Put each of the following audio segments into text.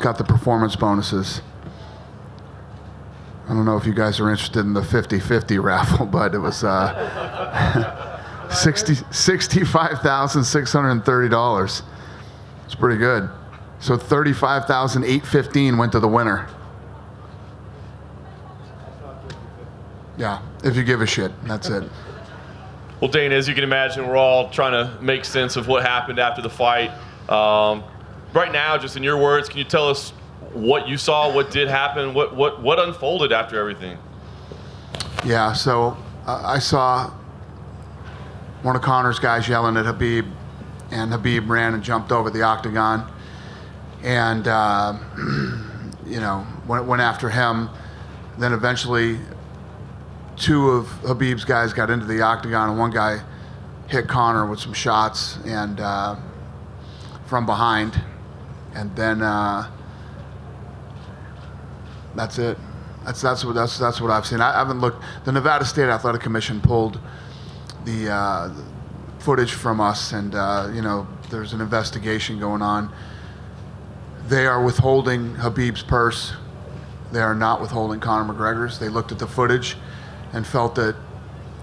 got the performance bonuses. I don't know if you guys are interested in the 50-50 raffle, but it was $65,630. It's pretty good. So $35,815 went to the winner. Yeah, if you give a shit, that's it. Well, Dana, as you can imagine, we're all trying to make sense of what happened after the fight. Right now, just in your words, can you tell us what you saw, what did happen, what unfolded after everything? Yeah, so I saw one of Conor's guys yelling at Khabib, and Khabib ran and jumped over the octagon, and went after him. Then eventually, two of Khabib's guys got into the octagon, and one guy hit Conor with some shots and from behind, and then that's it. That's what I've seen. I haven't looked. The Nevada State Athletic Commission pulled the footage from us, and there's an investigation going on. They are withholding Khabib's purse. They are not withholding Conor McGregor's. They looked at the footage and felt that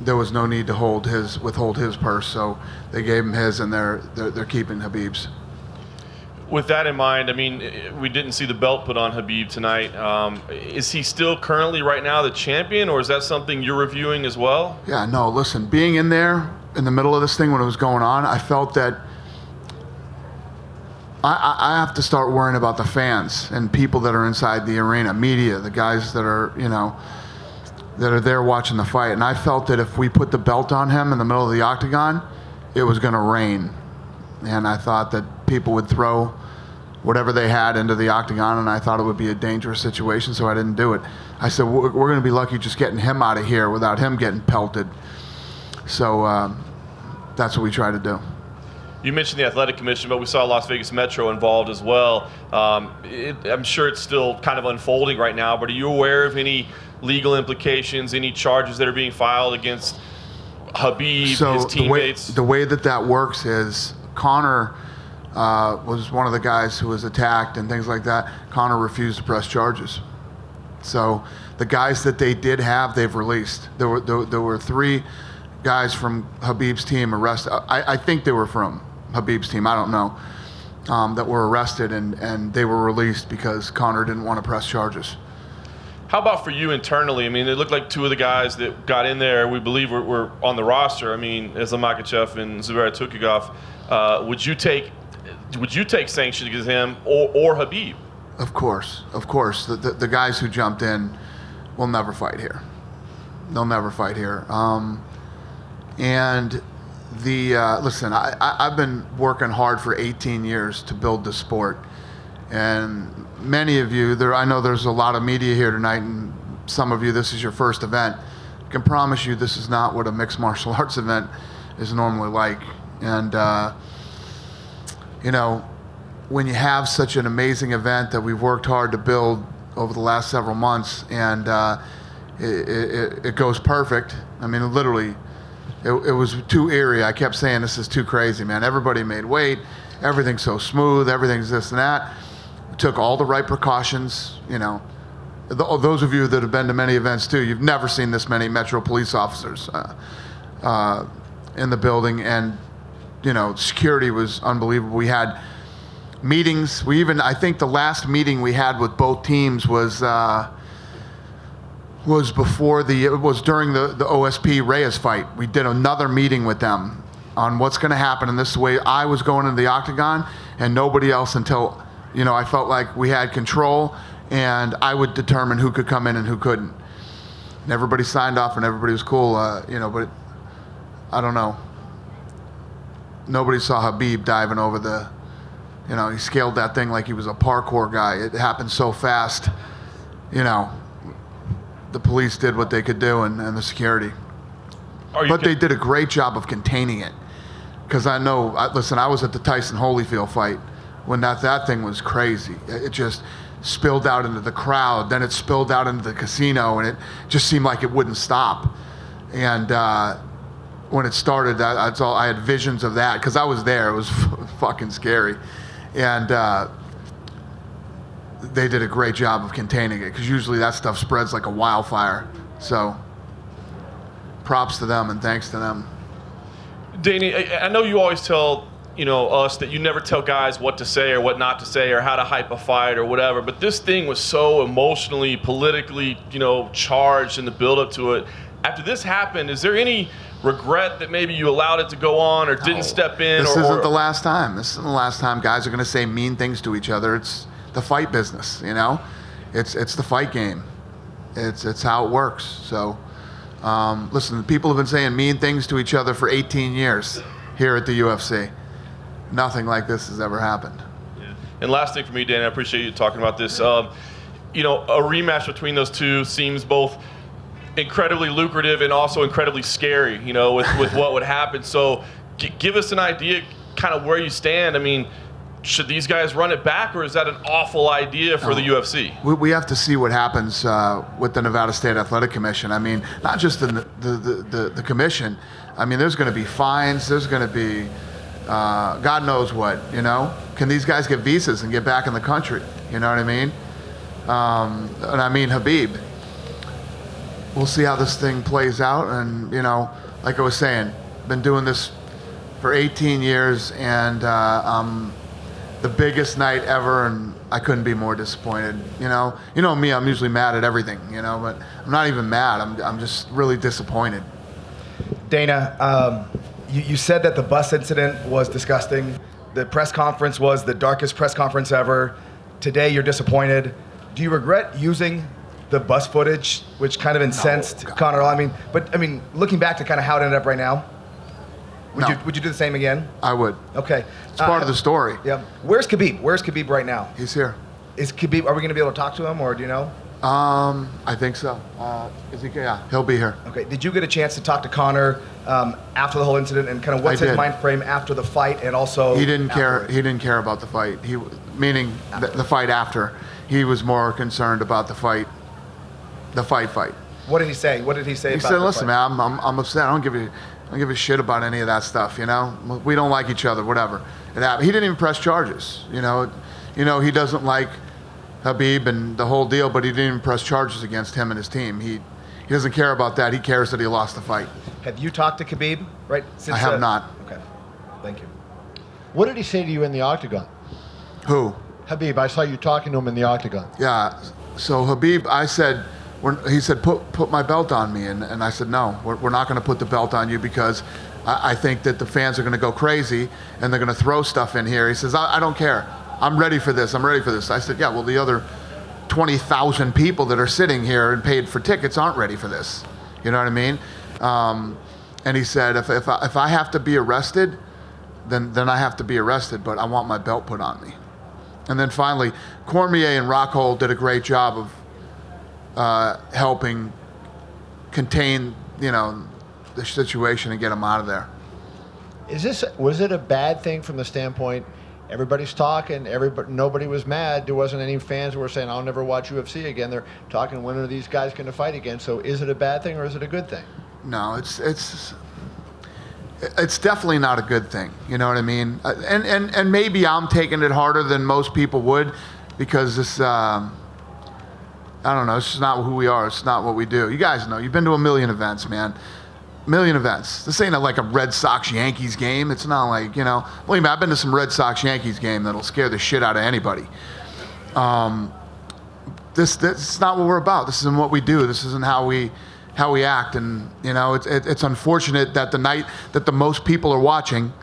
there was no need to withhold his purse, so they gave him his, and they're keeping Khabib's. With that in mind, I mean, we didn't see the belt put on Khabib tonight. Is he still currently right now the champion, or is that something you're reviewing as well? Yeah, no, listen, being in there in the middle of this thing when it was going on, I felt that I have to start worrying about the fans and people that are inside the arena, media, the guys that are, that are there watching the fight. And I felt that if we put the belt on him in the middle of the octagon, it was going to rain. And I thought that people would throw whatever they had into the octagon, and I thought it would be a dangerous situation, so I didn't do it. I said, we're going to be lucky just getting him out of here without him getting pelted. So that's what we try to do. You mentioned the Athletic Commission, but we saw Las Vegas Metro involved as well. I'm sure it's still kind of unfolding right now, but are you aware of any legal implications, any charges that are being filed against Khabib, his teammates? The way that works is Conor was one of the guys who was attacked and things like that. Conor refused to press charges. So the guys that they did have, they've released. There were 3 guys from Khabib's team arrested. I think they were from Khabib's team, I don't know, that were arrested, and they were released because Conor didn't want to press charges. How about for you internally? I mean, it looked like 2 of the guys that got in there, we believe were on the roster. I mean, TheMacLife and Zubair Tukhugov. Would you take sanctions against him or Khabib? Of course. The guys who jumped in will never fight here. They'll never fight here. Listen, I've been working hard for 18 years to build the sport. And many of you, I know there's a lot of media here tonight, and some of you, this is your first event. I can promise you this is not what a mixed martial arts event is normally like. And, when you have such an amazing event that we've worked hard to build over the last several months, and it goes perfect. I mean, literally, it was too eerie. I kept saying, this is too crazy, man. Everybody made weight. Everything's so smooth. Everything's this and that. We took all the right precautions. Those of you that have been to many events too, you've never seen this many Metro police officers in the building, and security was unbelievable. We had meetings. I think the last meeting we had with both teams was during the OSP Reyes fight. We did another meeting with them on what's going to happen, and this is the way I was going into the octagon, and nobody else until I felt like we had control, and I would determine who could come in and who couldn't. And everybody signed off, and everybody was cool, but I don't know. Nobody saw Khabib diving over he scaled that thing like he was a parkour guy. It happened so fast, the police did what they could do, and the security. But they did a great job of containing it. Because I was at the Tyson Holyfield fight when that thing was crazy. It just spilled out into the crowd, then it spilled out into the casino, and it just seemed like it wouldn't stop. And when it started, I had visions of that because I was there. It was fucking scary. And they did a great job of containing it, because usually that stuff spreads like a wildfire. So props to them and thanks to them. Danny, I know you always tell us that you never tell guys what to say or what not to say or how to hype a fight or whatever, but this thing was so emotionally, politically, charged in the build-up to it. After this happened, is there any regret that maybe you allowed it to go on or didn't step in? This isn't the last time. This isn't the last time guys are going to say mean things to each other. It's the fight business, It's the fight game. It's how it works. So, listen, people have been saying mean things to each other for 18 years here at the UFC. Nothing like this has ever happened. Yeah. And last thing for me, Danny, I appreciate you talking about this. A rematch between those two seems both incredibly lucrative and also incredibly scary, with what would happen. So give us an idea kind of where you stand. I mean, should these guys run it back, or is that an awful idea for the UFC? We have to see what happens with the Nevada State Athletic Commission. I mean, not just the commission. I mean, there's going to be fines. There's going to be God knows what, Can these guys get visas and get back in the country? You know what I mean? And I mean Habib. We'll see how this thing plays out. And, like I was saying, been doing this for 18 years, and the biggest night ever, and I couldn't be more disappointed. You know me, I'm usually mad at everything, but I'm not even mad. I'm just really disappointed. Dana, you said that the bus incident was disgusting. The press conference was the darkest press conference ever. Today you're disappointed. Do you regret using the bus footage, which kind of incensed Conor? I mean, looking back to kind of how it ended up right now, would you do the same again? I would. Okay. It's part of the story. Yeah. Where's Khabib? Where's Khabib right now? He's here. Is Khabib? Are we going to be able to talk to him, or do you know? I think so. Is he? Yeah, he'll be here. Okay. Did you get a chance to talk to Conor after the whole incident, and kind of what's his mind frame after the fight, and also he didn't care. afterwards? He didn't care about the fight. Meaning the fight after. He was more concerned about the fight. The fight. What did he say? What did he say? He said, "Listen, man, I'm upset. I don't give a shit about any of that stuff. We don't like each other. Whatever. It happened. He didn't even press charges. He doesn't like Habib and the whole deal, but he didn't even press charges against him and his team. He doesn't care about that. He cares that he lost the fight. Have you talked to Khabib? Right? I have not. Okay. Thank you. What did he say to you in the octagon? Who? Habib, I saw you talking to him in the octagon. Yeah. So Habib, I said, he said, put my belt on me. And I said, no, we're not going to put the belt on you, because I think that the fans are going to go crazy and they're going to throw stuff in here. He says, I don't care. I'm ready for this. I said, yeah, well, the other 20,000 people that are sitting here and paid for tickets aren't ready for this. You know what I mean? And he said, if I have to be arrested, then I have to be arrested, but I want my belt put on me. And then finally, Cormier and Rockhold did a great job of helping contain, the situation and get him out of there. Was it a bad thing from the standpoint, everybody's talking, nobody was mad, there wasn't any fans who were saying, I'll never watch UFC again, they're talking, when are these guys going to fight again? So is it a bad thing or is it a good thing? No, it's definitely not a good thing. You know what I mean? And maybe I'm taking it harder than most people would, because this, I don't know, it's just not who we are. It's not what we do. You guys know, you've been to a million events, man. Million events. This ain't like a Red Sox-Yankees game. It's not like, believe me, I've been to some Red Sox-Yankees game that'll scare the shit out of anybody. This is not what we're about. This isn't what we do. This isn't how we act. And, it's unfortunate that the night that the most people are watching,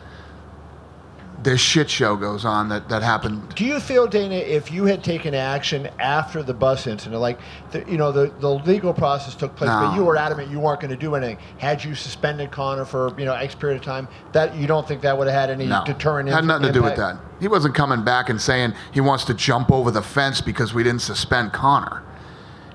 this shit show goes on that happened. Do you feel, Dana, if you had taken action after the bus incident, like the legal process took place, No. but you were adamant you weren't going to do anything, had you suspended Conor for X period of time, that you don't think that would have had any deterrent impact? Had nothing to do with impact? that. He wasn't coming back and saying he wants to jump over the fence because we didn't suspend Conor.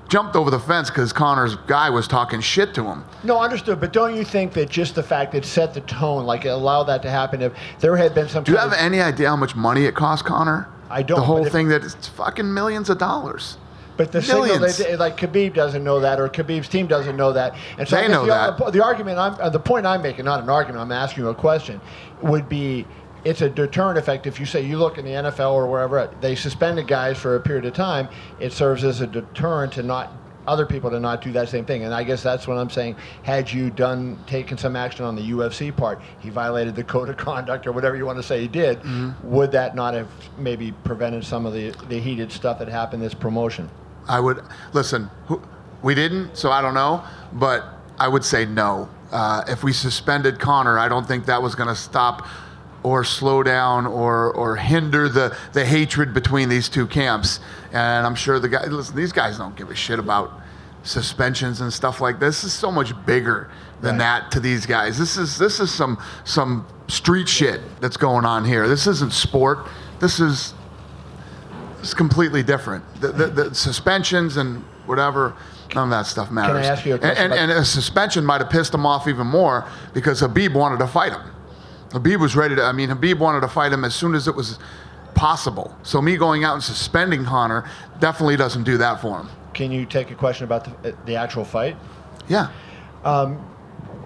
Jumped over the fence because Conor's guy was talking shit to him. No, understood. But don't you think that just the fact that it set the tone, like it allowed that to happen, if there had been some... Do you have any idea how much money it cost Conor? I don't. The whole thing, that it's fucking millions of dollars. But the Millions. signal, like Khabib doesn't know that, or Khabib's team doesn't know that. And so They know that. The argument, the point I'm making, not an argument, I'm asking you a question, would be, it's a deterrent effect. If you say you look in the NFL or wherever, they suspended guys for a period of time, it serves as a deterrent to not other people to not do that same thing. And I guess that's what I'm saying. Had you taken some action on the UFC part, he violated the code of conduct or whatever you want to say he did, would that not have maybe prevented some of the heated stuff that happened this promotion? I would listen. We didn't, so I don't know. But I would say no. If we suspended Conor, I don't think that was going to stop or slow down or hinder the hatred between these two camps. And I'm sure these guys don't give a shit about suspensions and stuff like this. This is so much bigger than that to these guys. This is some street shit that's going on here. This isn't sport. It's completely different. The suspensions and whatever, none of that stuff matters. Can I ask you a question? And a suspension might have pissed him off even more because Khabib wanted to fight him. Habib was ready to. Habib wanted to fight him as soon as it was possible. So me going out and suspending Conor definitely doesn't do that for him. Can you take a question about the actual fight? Yeah.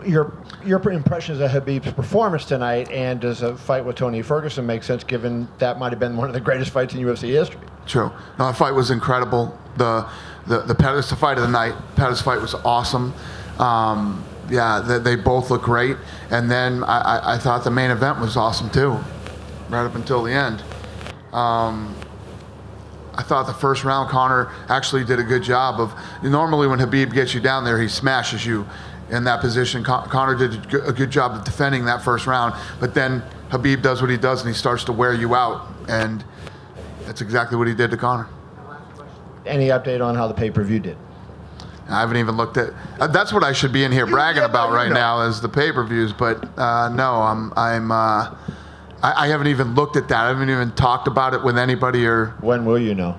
Your impressions of Khabib's performance tonight, and does a fight with Tony Ferguson make sense, given that might have been one of the greatest fights in UFC history? True. No, the fight was incredible. The Pettis, the fight of the night. Pettis fight was awesome. They both look great. And then I thought the main event was awesome too, right up until the end. I thought the first round Conor actually did a good job of. Normally when Khabib gets you down there, he smashes you in that position. Conor did a good job of defending that first round, but then Khabib does what he does and he starts to wear you out, and that's exactly what he did to Conor. Any update on how the pay-per-view did? I haven't even looked at. That's what I should be in here bragging about right now is the pay-per-views. But no, I haven't even looked at that. I haven't even talked about it with anybody. Or when will you know?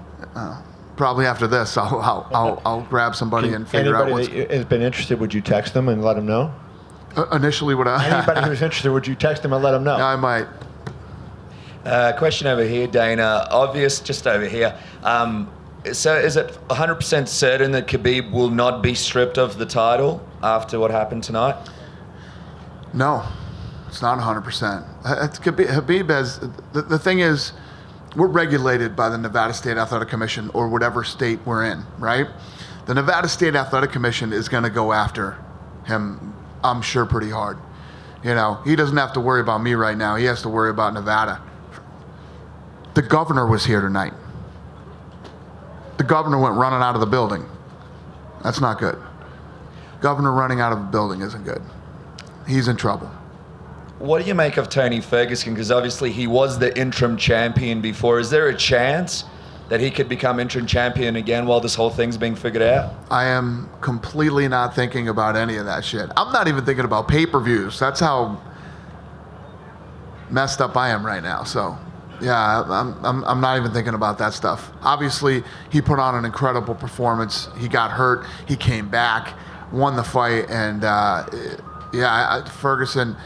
Probably after this. I'll grab somebody and figure out what's. Anybody that has been interested, would you text them and let them know? Initially, would I? Anybody who's interested, would you text them and let them know? I might. Question over here, Dana. Obvious, just over here. So is it 100% certain that Khabib will not be stripped of the title after what happened tonight? No, it's not 100%. Khabib has, the thing is, we're regulated by the Nevada State Athletic Commission or whatever state we're in, right? The Nevada State Athletic Commission is going to go after him, I'm sure, pretty hard. You know, he doesn't have to worry about me right now. He has to worry about Nevada. The governor was here tonight. The governor went running out of the building. That's not good. Governor running out of a building isn't good. He's in trouble. What do you make of Tony Ferguson? Because obviously he was the interim champion before. Is there a chance that he could become interim champion again while this whole thing's being figured out? I am completely not thinking about any of that shit. I'm not even thinking about pay-per-views. That's how messed up I am right now. So, yeah, I'm not even thinking about that stuff. Obviously, he put on an incredible performance. He got hurt. He came back, won the fight, and Ferguson.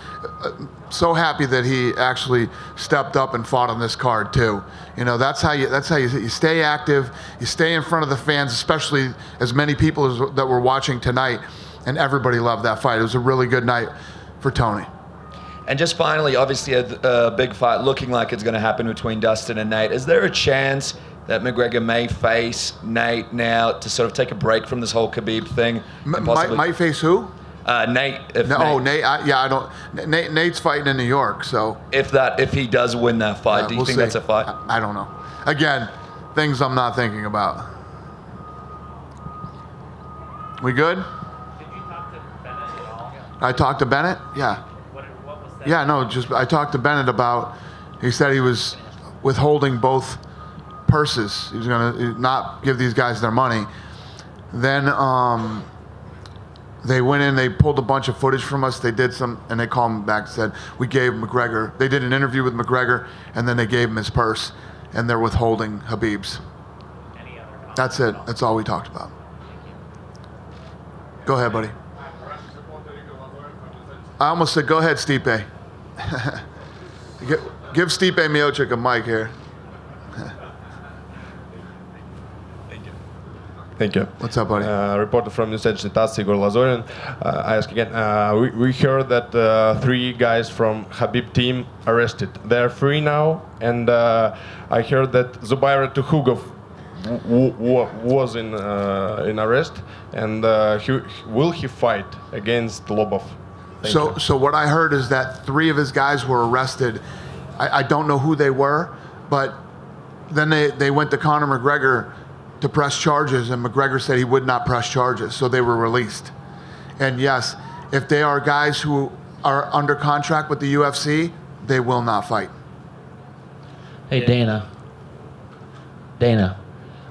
So happy that he actually stepped up and fought on this card too. You know, that's how you stay active. You stay in front of the fans, especially as many people that were watching tonight, and everybody loved that fight. It was a really good night for Tony. And just finally, obviously a big fight looking like it's going to happen between Dustin and Nate. Is there a chance that McGregor may face Nate now to sort of take a break from this whole Khabib thing? Might face who? Nate. Nate. I don't. Nate's fighting in New York, so if he does win that fight, do you think that's a fight? I don't know. Again, things I'm not thinking about. We good? Did you talk to Bennett at all? I talked to Bennett. Yeah. What was that? Yeah. No. Just I talked to Bennett about. He said he was withholding both purses. He was going to not give these guys their money. Then they went in, they pulled a bunch of footage from us, they did some, and they called me back and said, we gave McGregor, they did an interview with McGregor, and then they gave him his purse, and they're withholding Khabib's. Any other comments? That's it. That's all we talked about. Go ahead, buddy. I almost said, go ahead, Stipe. Give Stipe Miocic a mic here. Thank you. What's up, buddy? Reporter from News Agency TASS, Igor Lazorin. I ask again. We heard that 3 guys from Khabib team arrested. They're free now, and I heard that Zubaira Tukhugov was in arrest, and will he fight against Lobov? So what I heard is that 3 of his guys were arrested. I don't know who they were, but then they went to Conor McGregor to press charges, and McGregor said he would not press charges, so they were released. And yes, if they are guys who are under contract with the UFC, they will not fight. Hey, Dana.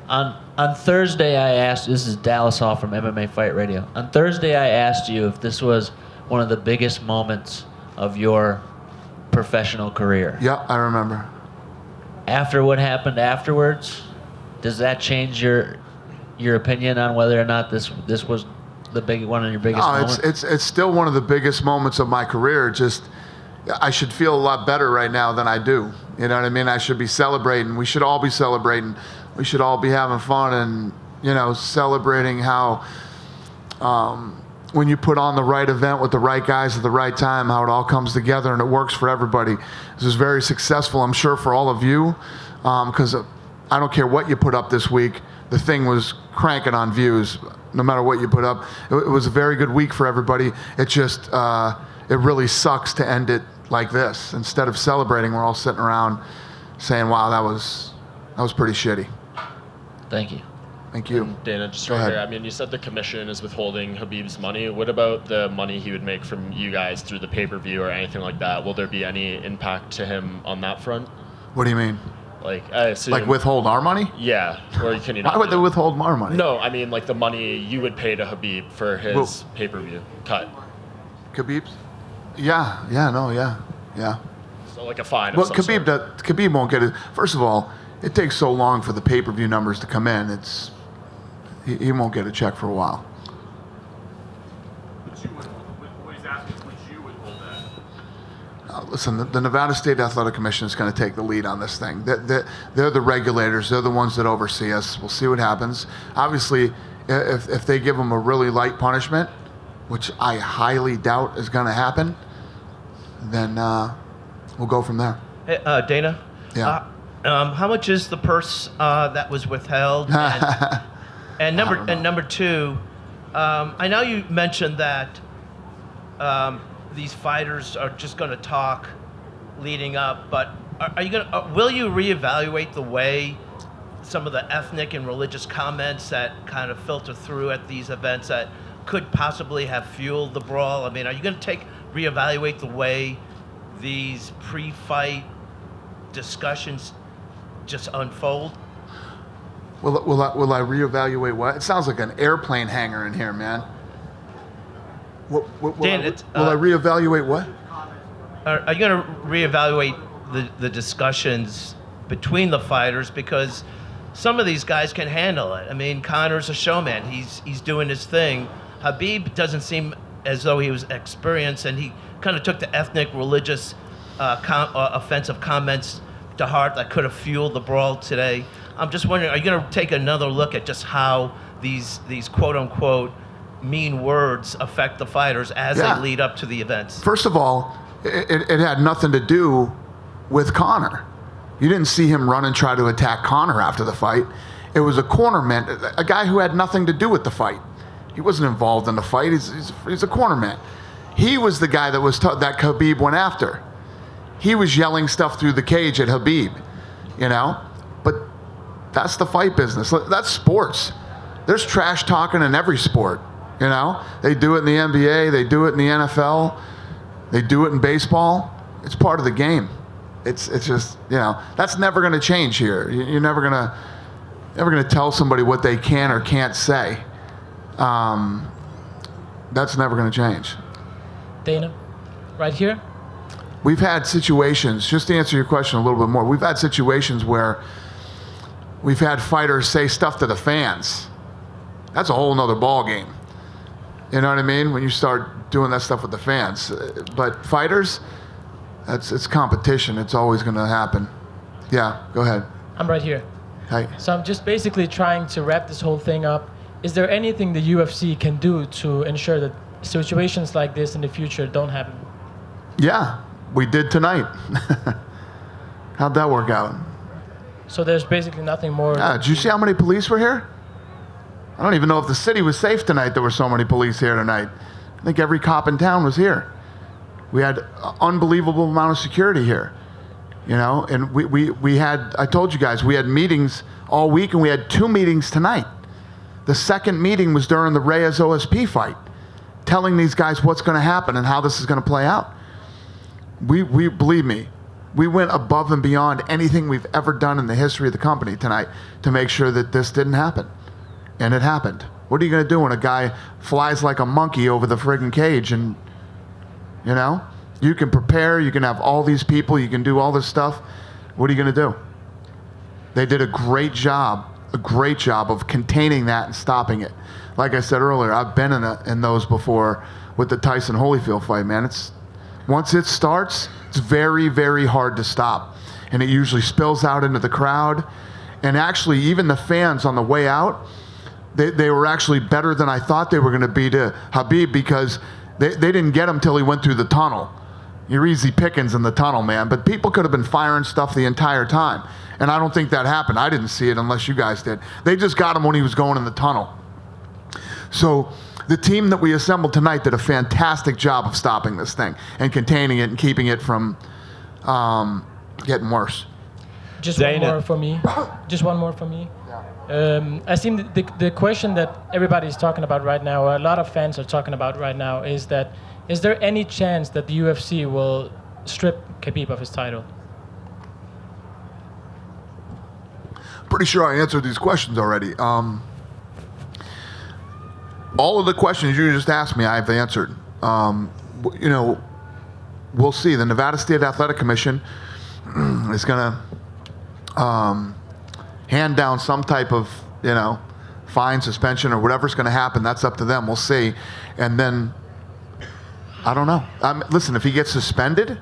On Thursday, I asked. This is Dallas Hall from MMA Fight Radio. On Thursday, I asked you if this was one of the biggest moments of your professional career. Yeah, I remember. After what happened afterwards, does that change your opinion on whether or not this was one of your biggest moments? It's still one of the biggest moments of my career. Just I should feel a lot better right now than I do. You know what I mean? I should be celebrating. We should all be celebrating. We should all be having fun and celebrating how when you put on the right event with the right guys at the right time, how it all comes together and it works for everybody. This is very successful, I'm sure, for all of you, because I don't care what you put up this week. The thing was cranking on views, no matter what you put up. It was a very good week for everybody. It just, it really sucks to end it like this. Instead of celebrating, we're all sitting around saying, wow, that was pretty shitty. Thank you. Thank you. Dana, just Go right ahead. here. I mean, you said the commission is withholding Khabib's money. What about the money he would make from you guys through the pay-per-view or anything like that? Will there be any impact to him on that front? What do you mean? Like, I assume, Like withhold our money? Yeah. Or can you not? Why would they withhold our money? No, I mean like the money you would pay to Khabib for his pay-per-view cut. Khabib's? Yeah. So like a fine. Well, of some sort. Khabib won't get it. First of all, it takes so long for the pay-per-view numbers to come in. He won't get a check for a while. What he's asking is, would you withhold that? Listen, the Nevada State Athletic Commission is going to take the lead on this thing. They're the regulators. They're the ones that oversee us. We'll see what happens. Obviously, if they give him a really light punishment, which I highly doubt is going to happen, then we'll go from there. Hey, Dana? Yeah. How much is the purse that was withheld? And number 2, I know you mentioned that these fighters are just going to talk leading up, but are you going to will you reevaluate the way some of the ethnic and religious comments that kind of filter through at these events that could possibly have fueled the brawl? I mean, are you going to reevaluate the way these pre-fight discussions just unfold? Will I reevaluate what? It sounds like an airplane hangar in here, man. Will Dan, I reevaluate what? Are you going to reevaluate the discussions between the fighters, because some of these guys can handle it? I mean, Conor's a showman. He's doing his thing. Khabib doesn't seem as though he was experienced, and he kind of took the ethnic, religious, offensive comments to heart that could have fueled the brawl today. I'm just wondering, are you going to take another look at just how these quote-unquote mean words affect the fighters as they lead up to the events? First of all, it had nothing to do with Conor. You didn't see him run and try to attack Conor after the fight. It was a cornerman, a guy who had nothing to do with the fight. He wasn't involved in the fight. He's a cornerman. He was the guy that that Khabib went after. He was yelling stuff through the cage at Khabib, But that's the fight business. That's sports. There's trash talking in every sport, They do it in the NBA. They do it in the NFL. They do it in baseball. It's part of the game. It's just, that's never going to change here. You're never going to tell somebody what they can or can't say. That's never going to change. Dana, right here. We've had situations, just to answer your question a little bit more, we've had situations where we've had fighters say stuff to the fans. That's a whole nother ball game. You know what I mean? When you start doing that stuff with the fans. But fighters, it's competition. It's always going to happen. Yeah, go ahead. I'm right here. Hi. So I'm just basically trying to wrap this whole thing up is there anything the UFC can do to ensure that situations like this in the future don't happen? Yeah, we did tonight. How'd that work out? So there's basically nothing more. Did you see how many police were here? I don't even know if the city was safe tonight. There were so many police here tonight. I think every cop in town was here. We had an unbelievable amount of security here, you know. And we had, I told you guys, we had meetings all week, and we had 2 meetings tonight. The second meeting was during the Reyes OSP fight, telling these guys what's going to happen and how this is going to play out. We believe me, we went above and beyond anything we've ever done in the history of the company tonight to make sure that this didn't happen. And it happened. What are you going to do when a guy flies like a monkey over the friggin' cage? And, you know, you can prepare, you can have all these people, you can do all this stuff. What are you going to do? They did a great job of containing that and stopping it. Like I said earlier, I've been in those before with the Tyson Holyfield fight, man. Once it starts, it's very, very hard to stop. And it usually spills out into the crowd. And actually, even the fans on the way out, they were actually better than I thought they were going to be to Khabib, because they didn't get him till he went through the tunnel. You're easy pickings in the tunnel, man. But people could have been firing stuff the entire time. And I don't think that happened. I didn't see it unless you guys did. They just got him when he was going in the tunnel. So the team that we assembled tonight did a fantastic job of stopping this thing and containing it and keeping it from getting worse. Just one more for me. Just one more for me. I think the question that everybody's talking about right now, or a lot of fans are talking about right now, is there any chance that the UFC will strip Khabib of his title? Pretty sure I answered these questions already. All of the questions you just asked me, I've answered. You know, we'll see. The Nevada State Athletic Commission is going to hand down some type of, you know, fine, suspension, or whatever's going to happen. That's up to them. We'll see. And then, I don't know. Listen, if he gets suspended,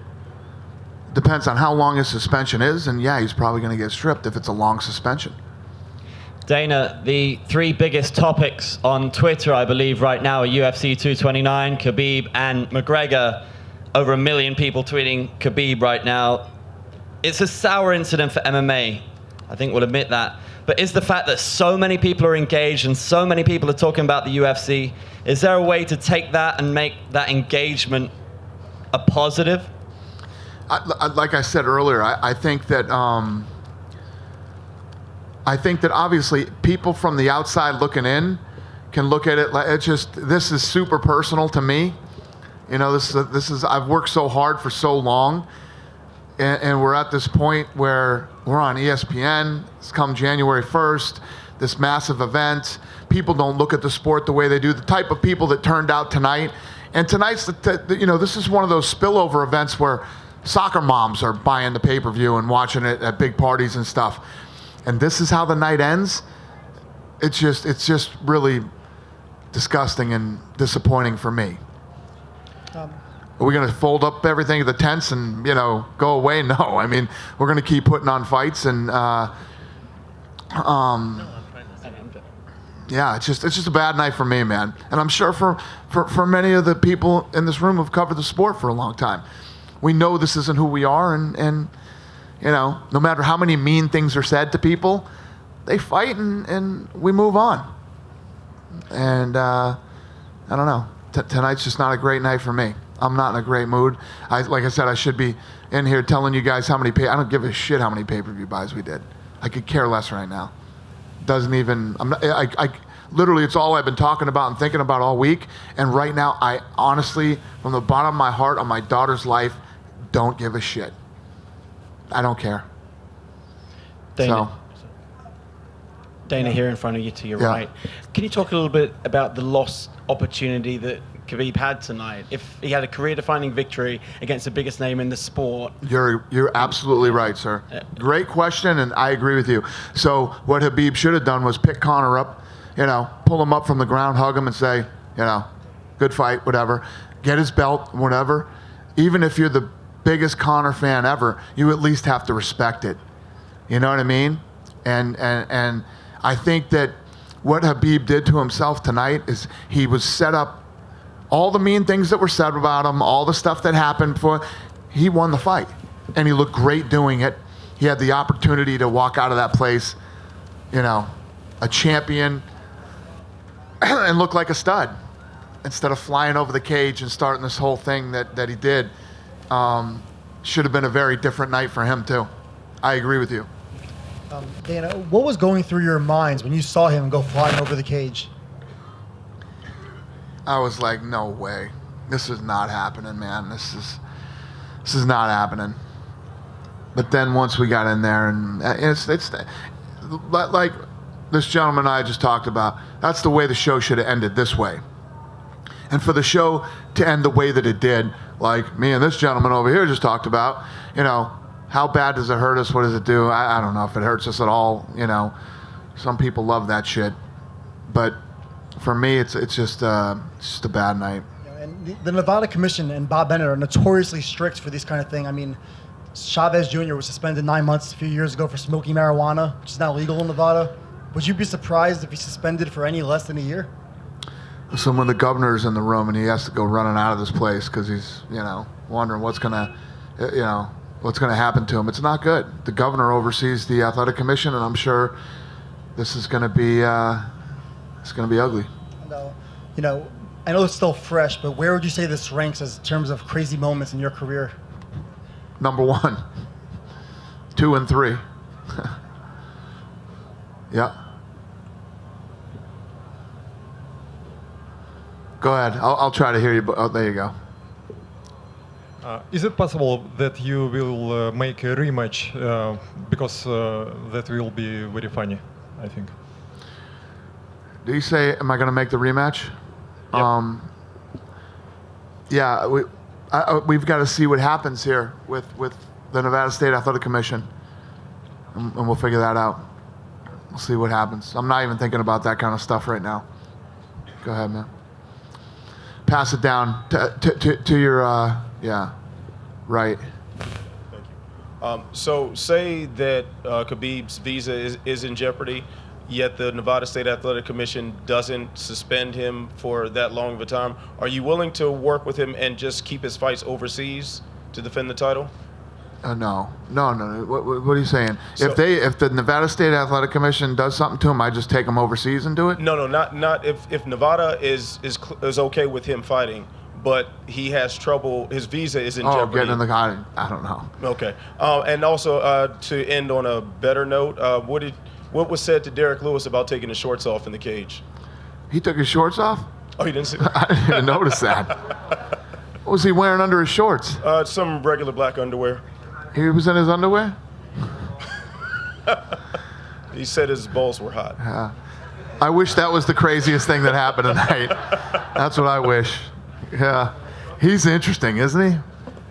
depends on how long his suspension is. And yeah, he's probably going to get stripped if it's a long suspension. Dana, the 3 biggest topics on Twitter, I believe, right now are UFC 229, Khabib, and McGregor. Over 1 million people tweeting Khabib right now. It's a sour incident for MMA. I think we'll admit that. But is the fact that so many people are engaged and so many people are talking about the UFC, is there a way to take that and make that engagement a positive? Like I said earlier, I think that obviously people from the outside looking in can look at it like this is super personal to me. You know, this is I've worked so hard for so long, and we're at this point where we're on ESPN. It's come January 1st, this massive event. People don't look at the sport the way they do. The type of people that turned out tonight, and tonight's this is one of those spillover events where soccer moms are buying the pay-per-view and watching it at big parties and stuff. And this is how the night ends. It's just really disgusting and disappointing for me. Are we going to fold up everything at the tents and, you know, go away? No. I mean, we're going to keep putting on fights and yeah, it's just a bad night for me, man. And I'm sure for many of the people in this room who've covered the sport for a long time. We know this isn't who we are, and you know, no matter how many mean things are said to people, they fight and we move on. And I don't know. Tonight's just not a great night for me. I'm not in a great mood. Like I said, I should be in here telling you guys how many I don't give a shit how many pay-per-view buys we did. I could care less right now. Doesn't even. I literally, it's all I've been talking about and thinking about all week. And right now, I honestly, from the bottom of my heart, on my daughter's life, don't give a shit. I don't care. Dana, here in front of you to your right. Can you talk a little bit about the lost opportunity that Khabib had tonight? If he had a career-defining victory against the biggest name in the sport. You're absolutely right, sir. Great question, and I agree with you. So what Khabib should have done was pick Conor up, you know, pull him up from the ground, hug him, and say, you know, good fight, whatever. Get his belt, whatever. Even if you're the biggest Conor fan ever, you at least have to respect it. You know what I mean? And I think that what Khabib did to himself tonight is he was set up. All the mean things that were said about him, all the stuff that happened before, he won the fight. And he looked great doing it. He had the opportunity to walk out of that place, you know, a champion and look like a stud instead of flying over the cage and starting this whole thing that he did. Should have been a very different night for him, too. I agree with you. Dana, what was going through your minds when you saw him go flying over the cage? I was like, no way. This is not happening, man. This is not happening. But then once we got in there, and it's like this gentleman I just talked about, that's the way the show should have ended, this way. And for the show to end the way that it did, like me and this gentleman over here just talked about, you know, how bad does it hurt us? What does it do? I don't know if it hurts us at all. You know, some people love that shit, but for me, it's just a bad night. And the Nevada Commission and Bob Bennett are notoriously strict for this kind of thing. I mean, Chavez Jr. was suspended 9 months a few years ago for smoking marijuana, which is now legal in Nevada. Would you be surprised if he's suspended for any less than a year? So when the governor's in the room and he has to go running out of this place because he's, you know, wondering what's gonna happen to him, it's not good. The governor oversees the athletic commission, and I'm sure this is gonna be ugly. No, you know, I know it's still fresh, but where would you say this ranks as in terms of crazy moments in your career? Number 1, 2, and 3. Yeah. Go ahead. I'll try to hear you. Oh, there you go. Is it possible that you will make a rematch because that will be very funny, I think? Did you say, am I going to make the rematch? Yep. Yeah, we've got to see what happens here with the Nevada State Athletic Commission, and we'll figure that out. We'll see what happens. I'm not even thinking about that kind of stuff right now. Go ahead, man. Pass it down to your, yeah, right. Thank you. So say that Khabib's visa is in jeopardy, yet the Nevada State Athletic Commission doesn't suspend him for that long of a time. Are you willing to work with him and just keep his fights overseas to defend the title? No. What are you saying? So, if the Nevada State Athletic Commission does something to him, I just take him overseas and do it? No, not if Nevada is okay with him fighting, but he has trouble. His visa is in jeopardy. Getting in the car. I don't know. Okay. And also to end on a better note, what was said to Derrick Lewis about taking his shorts off in the cage? He took his shorts off? Oh, you didn't see? I didn't even notice that. What was he wearing under his shorts? Some regular black underwear. He was in his underwear? He said his balls were hot. I wish that was the craziest thing that happened tonight. That's what I wish. Yeah. He's interesting, isn't he?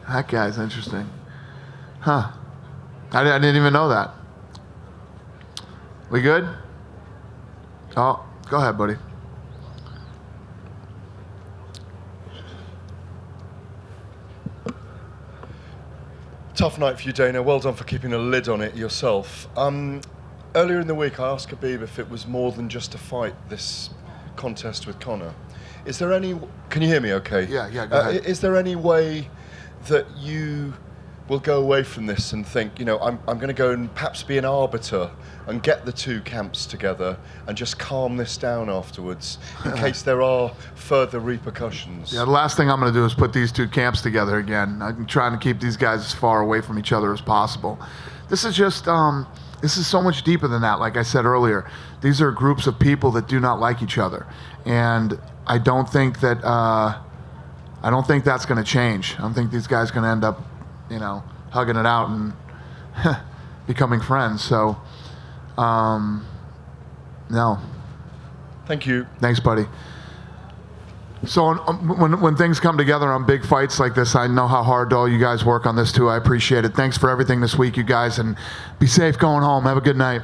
That guy's interesting. Huh. I didn't even know that. We good? Oh, go ahead, buddy. Tough night for you, Dana. Well done for keeping a lid on it yourself. Earlier in the week, I asked Khabib if it was more than just a fight, this contest with Conor. Is there any... Can you hear me okay? Yeah, go ahead. Is there any way that you will go away from this and think, you know, I'm going to go and perhaps be an arbiter and get the two camps together and just calm this down afterwards in case there are further repercussions? Yeah, the last thing I'm going to do is put these two camps together again. I'm trying to keep these guys as far away from each other as possible. This is just, this is so much deeper than that, like I said earlier. These are groups of people that do not like each other. And I don't think that, that's going to change. I don't think these guys are going to end up, you know, hugging it out and becoming friends. So, no. Thank you. Thanks, buddy. So when things come together on big fights like this, I know how hard all you guys work on this too. I appreciate it. Thanks for everything this week, you guys, and be safe going home. Have a good night.